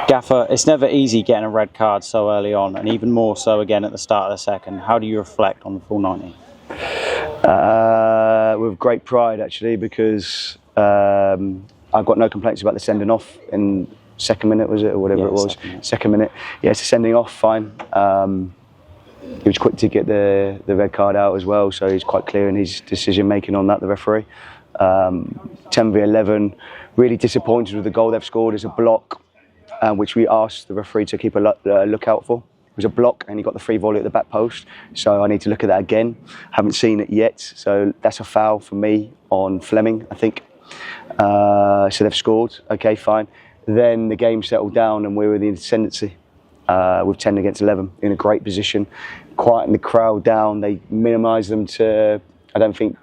Gaffer, it's never easy getting a red card so early on, and even more so again at the start of the second. How do you reflect on the full 90? With great pride, actually, because I've got no complaints about the sending off in second minute, was it, or whatever it was? Second minute. Yeah, it's a sending off, fine. He was quick to get the red card out as well, so he's quite clear in his decision making on that, the referee. 10v11, really disappointed with the goal they've scored. It's a block, which we asked the referee to keep a lookout for. It was a block and he got the free volley at the back post, so I need to look at that again. Haven't seen it yet, so that's a foul for me on Fleming, I think. So they've scored, okay, fine. Then the game settled down and we were in the ascendancy with 10 against 11, in a great position, quieting the crowd down. They minimised them to, I don't think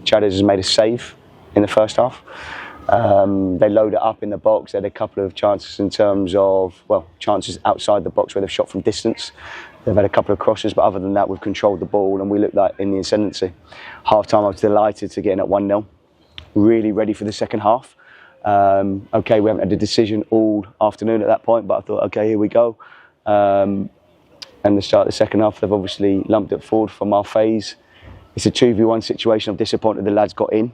Chaders has made a save in the first half. They load it up in the box. They had a couple of chances in terms of, well, chances outside the box where they've shot from distance. They've had a couple of crosses, but other than that, we've controlled the ball and we looked like in the ascendancy. Half time, I was delighted to get in at 1-0. Really ready for the second half. Okay, we haven't had a decision all afternoon at that point, but I thought, okay, here we go. And the start of the second half, they've obviously lumped it forward from our phase. It's a 2v1 situation. I'm disappointed the lads got in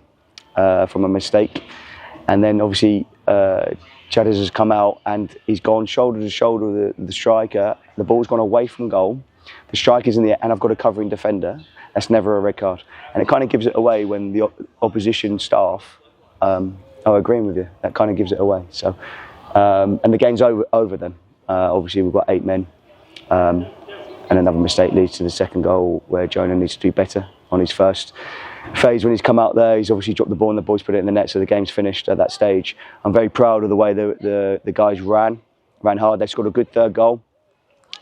from a mistake. And then obviously Chaders has come out and he's gone shoulder to shoulder with the striker. The ball's gone away from goal. The striker's in the air and I've got a covering defender. That's never a red card. And it kind of gives it away when the opposition staff are agreeing with you. That kind of gives it away. So, and the game's over then. Obviously we've got 8 men. And another mistake leads to the second goal where Jonah needs to do better on his first phase. When he's come out there, he's obviously dropped the ball and the boys put it in the net, so the game's finished at that stage. I'm very proud of the way the guys ran hard. They scored a good third goal.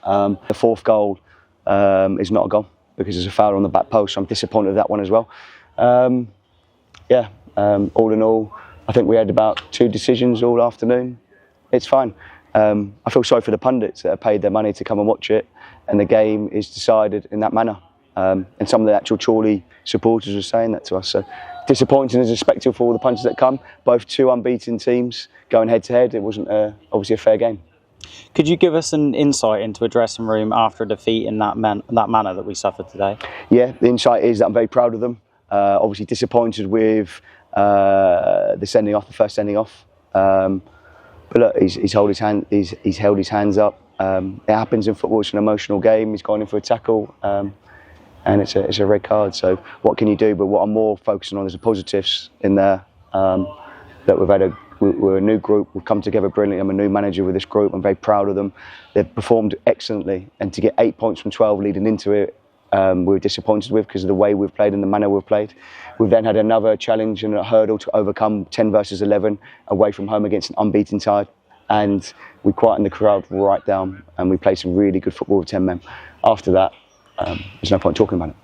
The fourth goal is not a goal because there's a foul on the back post, so I'm disappointed with that one as well. All in all, I think we had about 2 decisions all afternoon. It's fine. I feel sorry for the pundits that have paid their money to come and watch it, and the game is decided in that manner. And some of the actual Chorley supporters were saying that to us. So disappointing as a spectacle for all the punters that come. Both 2 unbeaten teams going head to head. It wasn't obviously a fair game. Could you give us an insight into a dressing room after a defeat in that manner that we suffered today? Yeah, the insight is that I'm very proud of them. Obviously disappointed with the sending off, the first sending off. But look, he's held his hands up. It happens in football. It's an emotional game. He's gone in for a tackle, and it's a red card. So what can you do? But what I'm more focusing on is the positives in there. That we're a new group. We've come together brilliantly. I'm a new manager with this group. I'm very proud of them. They've performed excellently, and to get 8 points from 12 leading into it, we were disappointed with because of the way we've played and the manner we've played. We've then had another challenge and a hurdle to overcome, 10 versus 11 away from home against an unbeaten side, and we quietened the crowd right down and we played some really good football with 10 men. After that, there's no point talking about it.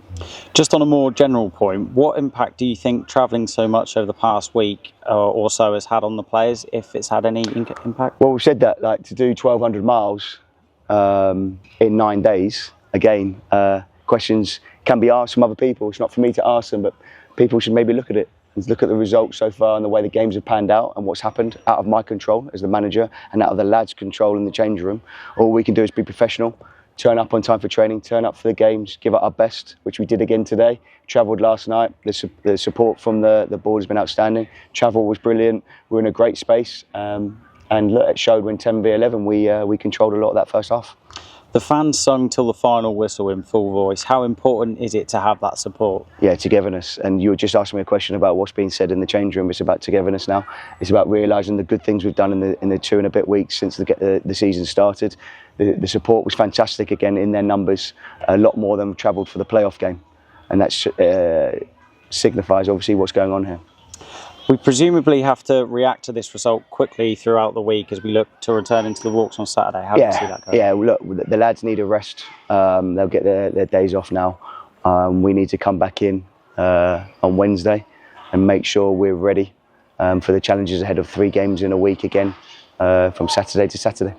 Just on a more general point, what impact do you think travelling so much over the past week or so has had on the players, if it's had any impact? Well, we've said that, like, to do 1,200 miles in 9 days, again, questions can be asked from other people. It's not for me to ask them, but people should maybe look at it and look at the results so far and the way the games have panned out and what's happened out of my control as the manager and out of the lads' control in the change room. All we can do is be professional, turn up on time for training, turn up for the games, give it our best, which we did again today. Travelled last night. The support from the board has been outstanding. Travel was brilliant. We're in a great space. And look, it showed when 10v11 we controlled a lot of that first half. The fans sung till the final whistle in full voice. How important is it to have that support? Yeah, togetherness. And you were just asking me a question about what's being said in the change room. It's about togetherness now. It's about realising the good things we've done in the 2 and a bit weeks since the season started. The support was fantastic again in their numbers. A lot more than travelled for the playoff game. And that signifies obviously what's going on here. We presumably have to react to this result quickly throughout the week as we look to return into the walks on Saturday. How do you see that going? Yeah, look, the lads need a rest. They'll get their days off now. We need to come back in on Wednesday and make sure we're ready for the challenges ahead of 3 games in a week again from Saturday to Saturday.